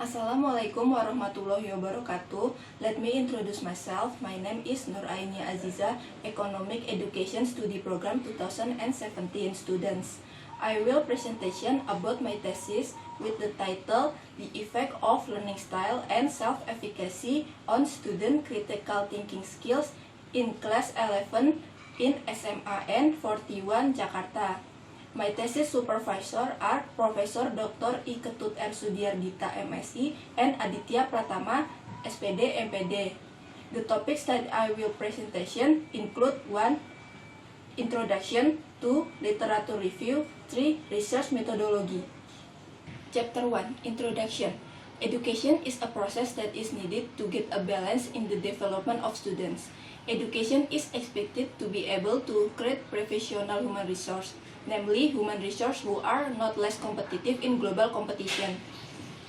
Assalamualaikum warahmatullahi wabarakatuh. Let me introduce myself. My name is Nur Ainia Aziza, Economic Education Study Program 2017 students. I will presentation about my thesis with the title The Effect of Learning Style and Self-Efficacy on Student Critical Thinking Skills in Class 11 in SMAN 41 Jakarta. My thesis supervisor are Profesor Dr. I. Ketut R. Sudiardita MSI and Aditya Pratama SPD MPD. The topics that I will presentation include 1. Introduction, 2. Literature review, 3. Research methodology. Chapter 1. Introduction. Education is a process that is needed to get a balance in the development of students. Education is expected to be able to create professional human resource, namely human resource who are not less competitive in global competition.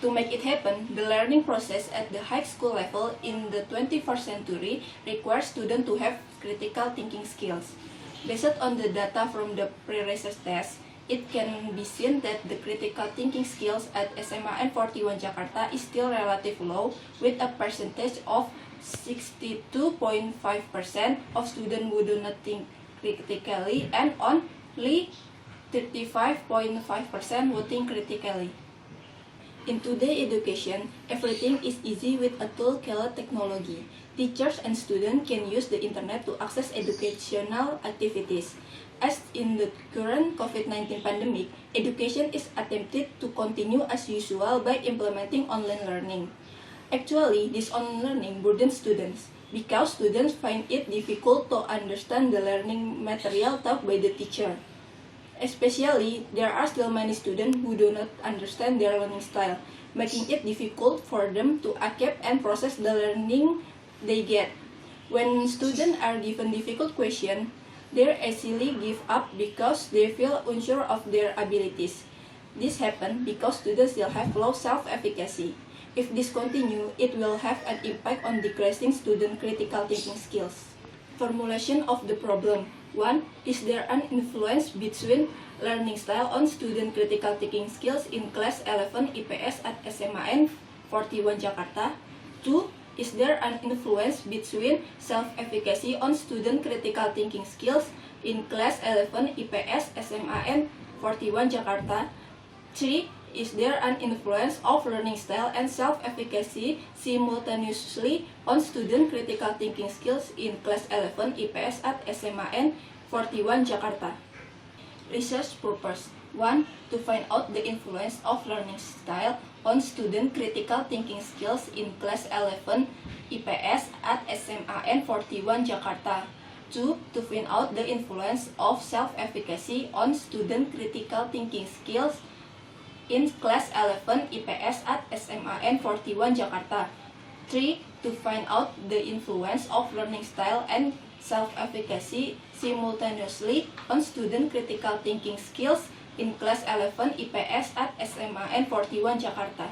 To make it happen, the learning process at the high school level in the 21st century requires students to have critical thinking skills. Based on the data from the pre-research test, it can be seen that the critical thinking skills at SMAN 41 Jakarta is still relatively low, with a percentage of 62.5% of students who do not think critically and only 35.5% who think critically. In today's education, everything is easy with a tool called technology. Teachers and students can use the internet to access educational activities. As in the current COVID-19 pandemic, education is attempted to continue as usual by implementing online learning. Actually, this online learning burdens students because students find it difficult to understand the learning material taught by the teacher. Especially, there are still many students who do not understand their learning style, making it difficult for them to accept and process the learning they get. When students are given difficult questions, they easily give up because they feel unsure of their abilities. This happens because students still have low self-efficacy. If this continues, it will have an impact on decreasing student critical thinking skills. Formulation of the problem. 1. Is there an influence between learning style on student critical thinking skills in class 11 IPS at SMAN 41 Jakarta? 2. Is there an influence between self-efficacy on student critical thinking skills in class 11 IPS SMAN 41 Jakarta? 3. Is there an influence of learning style and self-efficacy simultaneously on student critical thinking skills in class 11 IPS at SMAN 41 Jakarta? Research purpose. 1. To find out the influence of learning style on student critical thinking skills in class 11 IPS at SMAN 41 Jakarta. 2. To find out the influence of self-efficacy on student critical thinking skills in class 11 IPS at SMAN 41 Jakarta. 3. To find out the influence of learning style and self-efficacy simultaneously on student critical thinking skills in class 11 IPS at SMAN 41 Jakarta.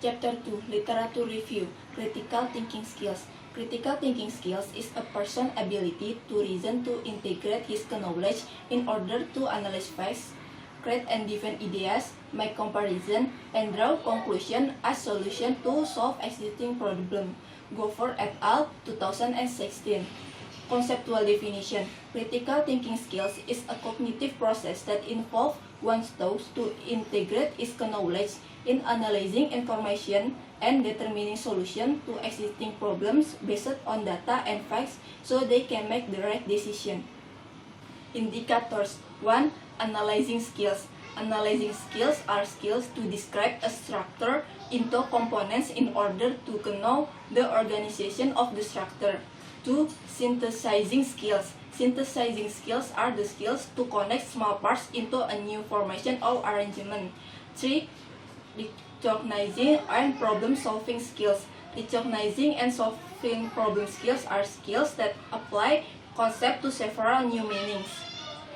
Chapter 2. Literature review. Critical thinking skills. Critical thinking skills is a person's ability to reason, to integrate his knowledge in order to analyze facts, create and defend ideas, make comparison, and draw conclusion as solution to solve existing problem. Gofford et al. 2016. Conceptual definition. Critical thinking skills is a cognitive process that involves one's thoughts to integrate its knowledge in analyzing information and determining solutions to existing problems based on data and facts so they can make the right decision. Indicators. 1. Analyzing skills. Analyzing skills are skills to describe a structure into components in order to know the organization of the structure. 2. Synthesizing skills. Synthesizing skills are the skills to connect small parts into a new formation or arrangement. 3. Recognizing and problem-solving skills. Recognizing and solving problem skills are skills that apply concept to several new meanings.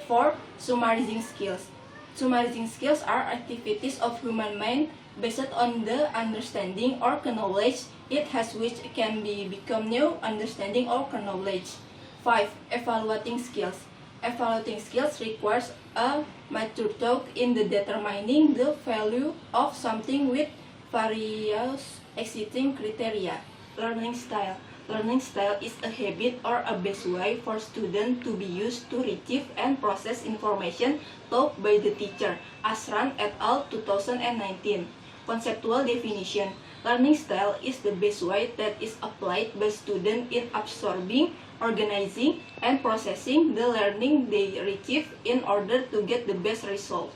4. Summarizing skills. Summarizing skills are activities of human mind based on the understanding or knowledge it has, which can become new understanding or knowledge. 5. Evaluating skills. Evaluating skills requires a mature thought in the determining the value of something with various existing criteria. Learning style. Learning style is a habit or a best way for students to be used to retrieve and process information taught by the teacher. Asran et al. 2019. Conceptual definition. Learning style is the best way that is applied by students in absorbing, organizing, and processing the learning they retrieve in order to get the best result.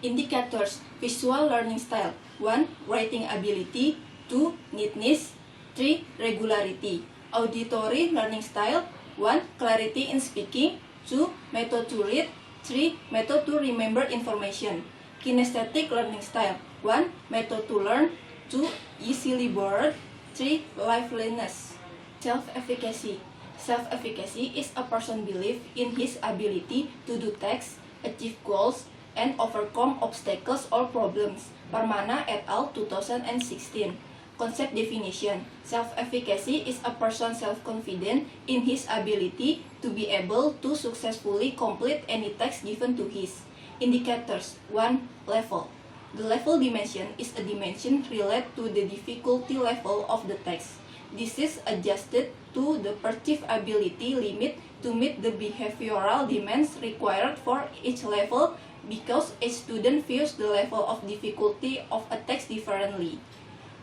Indicators. Visual learning style. 1. Writing ability. 2. Neatness. 3. Regularity. Auditory learning style. 1. Clarity in speaking. 2. Method to read. 3. Method to remember information. Kinesthetic learning style. 1. Method to learn. 2. Easily bored. 3. Liveliness. Self-efficacy. Self-efficacy is a person's belief in his ability to do tasks, achieve goals, and overcome obstacles or problems. Parmana et al. 2016. Concept definition. Self-efficacy is a person self-confident in his ability to be able to successfully complete any task given to his. Indicators. 1. Level. The level dimension is a dimension related to the difficulty level of the task. This is adjusted to the perceived ability limit to meet the behavioral demands required for each level because each student views the level of difficulty of a task differently.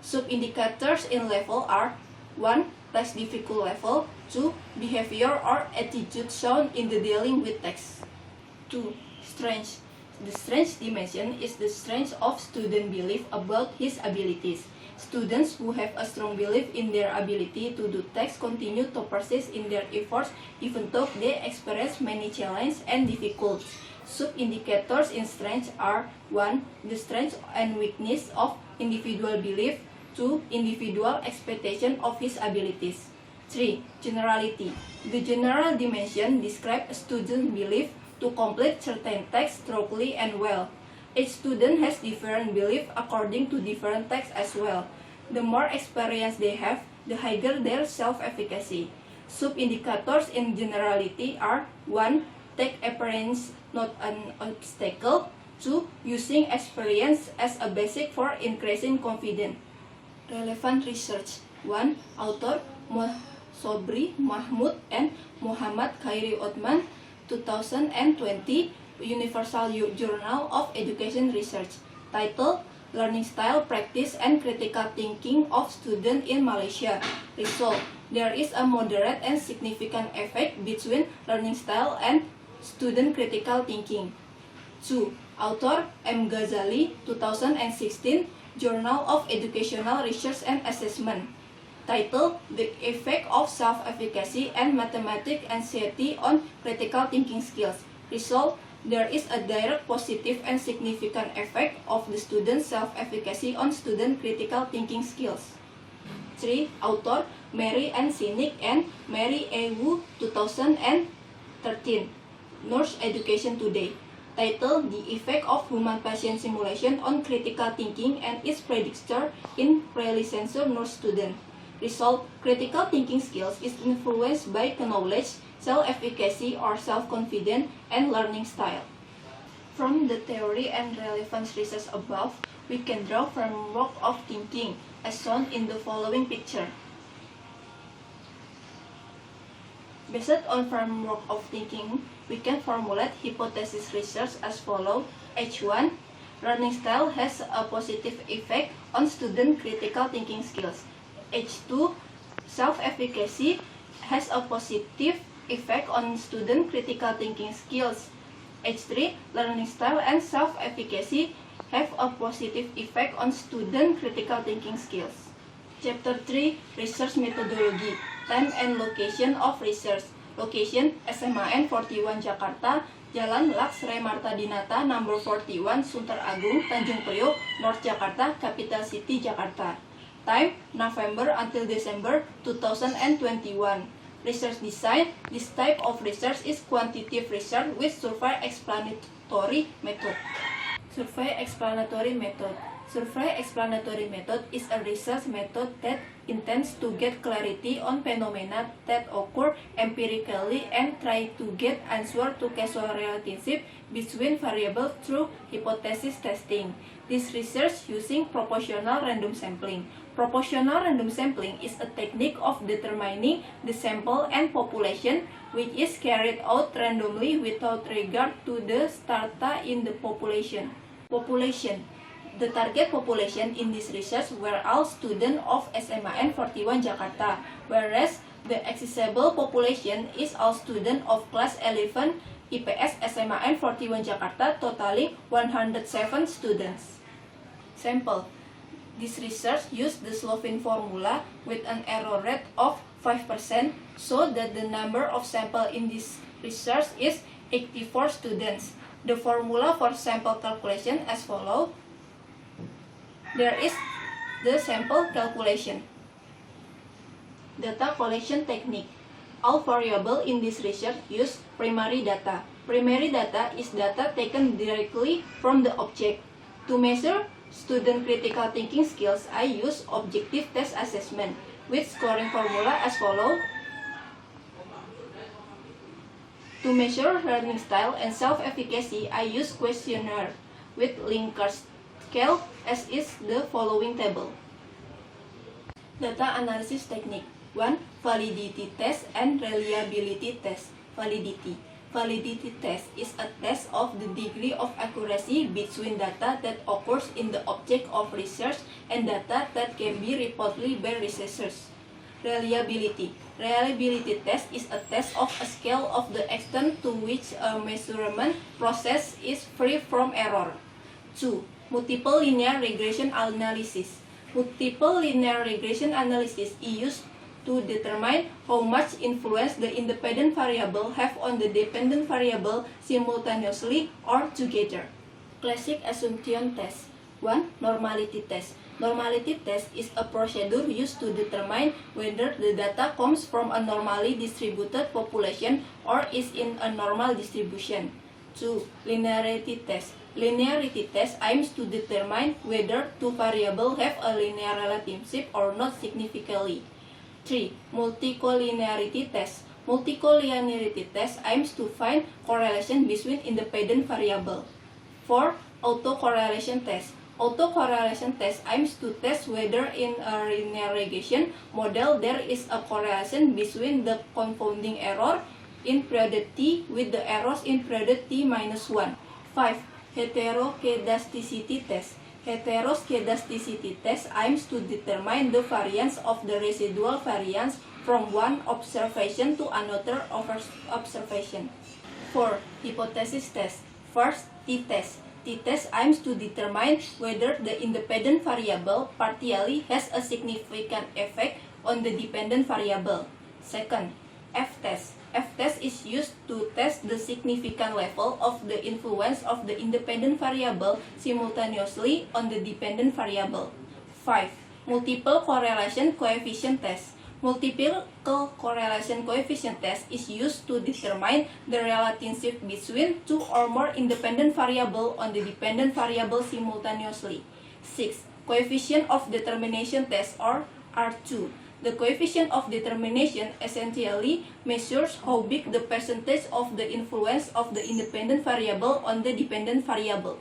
Sub-indicators in level are 1. Task difficult level. 2. Behavior or attitude shown in the dealing with text. 2. Strength. The strength dimension is the strength of student belief about his abilities. Students who have a strong belief in their ability to do tasks continue to persist in their efforts even though they experience many challenges and difficulties. Sub-indicators in strength are 1. The strength and weakness of individual belief. 2. Individual expectation of his abilities. 3. Generality. The general dimension describes a student's belief to complete certain tasks thoroughly and well. Each student has different belief according to different tasks as well. The more experience they have, the higher their self-efficacy. Sub-indicators in generality are 1. Take appearance not an obstacle. 2. Using experience as a basic for increasing confidence. Relevant research. 1. Author Sobri Mahmud and Muhammad Khairi Othman, 2020, Universal Journal of Education Research. Title: Learning Style, Practice, and Critical Thinking of Students in Malaysia. Result: there is a moderate and significant effect between learning style and student critical thinking. 2. Author M. Ghazali, 2016, Journal of Educational Research and Assessment. Title: The Effect of Self-Efficacy and Mathematical Anxiety on Critical Thinking Skills. Result: there is a direct positive and significant effect of the student's self-efficacy on student critical thinking skills. 3. Author Mary Ann Sinek and Mary A. Wu, 2013, Nurse Education Today. Title: The Effect of Human Patient Simulation on Critical Thinking and its Predictor in Pre-Licensure Nurse Student. Result: critical thinking skills is influenced by knowledge, self-efficacy or self-confidence, and learning style. From the theory and relevance research above, we can draw framework of thinking as shown in the following picture. Based on framework of thinking, we can formulate hypothesis research as follows. H1. Learning style has a positive effect on student critical thinking skills. H2. Self-efficacy has a positive effect on student critical thinking skills. H3. Learning style and self-efficacy have a positive effect on student critical thinking skills. Chapter 3. Research Methodology. Time and Location of Research. Location: SMAN 41 Jakarta, Jalan Laksre Marta Dinata, number 41, Sunter Agung, Tanjung Priok, North Jakarta, Capital City, Jakarta. Time: November until December 2021. Research design: this type of research is quantitative research with survey explanatory method. Survey explanatory method. Survey explanatory method is a research method that intends to get clarity on phenomena that occur empirically and try to get answer to causal relationship between variables through hypothesis testing. This research using proportional random sampling. Proportional random sampling is a technique of determining the sample and population which is carried out randomly without regard to the strata in the population. The target population in this research were all students of SMAN 41 Jakarta, whereas the accessible population is all students of class 11 IPS SMAN 41 Jakarta, totaling 107 students. Sample. This research used the Slovin formula with an error rate of 5%, so that the number of samples in this research is 84 students. The formula for sample calculation as follows. There is the sample calculation. Data collection technique. All variables in this research use primary data. Primary data is data taken directly from the object. To measure student critical thinking skills, I use objective test assessment with scoring formula as follows. To measure learning style and self-efficacy, I use questionnaire with Likert scale as is the following table. Data analysis technique. 1. Validity test and reliability test. Validity. Validity test is a test of the degree of accuracy between data that occurs in the object of research and data that can be reported by researchers. Reliability. Reliability test is a test of a scale of the extent to which a measurement process is free from error. 2. Multiple linear regression analysis. Multiple linear regression analysis is used to determine how much influence the independent variable have on the dependent variable simultaneously or together. Classic assumption test. 1. Normality test. Normality test is a procedure used to determine whether the data comes from a normally distributed population or is in a normal distribution. 2. Linearity test. Linearity test aims to determine whether two variables have a linear relationship or not significantly. 3. Multicollinearity test. Multicollinearity test aims to find correlation between independent variables. 4. Autocorrelation test. Autocorrelation test aims to test whether in a linear regression model there is a correlation between the confounding error in period t with the errors in period t-1. 5. Heteroskedasticity test. Heteroskedasticity test aims to determine the variance of the residual variance from one observation to another observation. 4. Hypothesis test. First, t-test. T-test aims to determine whether the independent variable partially has a significant effect on the dependent variable. Second, f-test. F-test is used to test the significant level of the influence of the independent variable simultaneously on the dependent variable. 5. Multiple correlation coefficient test. Multiple correlation coefficient test is used to determine the relationship between two or more independent variables on the dependent variable simultaneously. 6. Coefficient of determination test or R2. The coefficient of determination essentially measures how big the percentage of the influence of the independent variable on the dependent variable.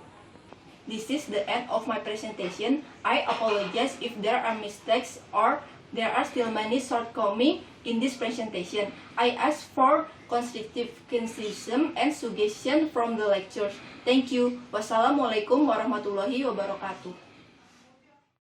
This is the end of my presentation. I apologize if there are mistakes or there are still many shortcomings in this presentation. I ask for constructive criticism and suggestion from the lectures. Thank you. Wassalamualaikum warahmatullahi wabarakatuh.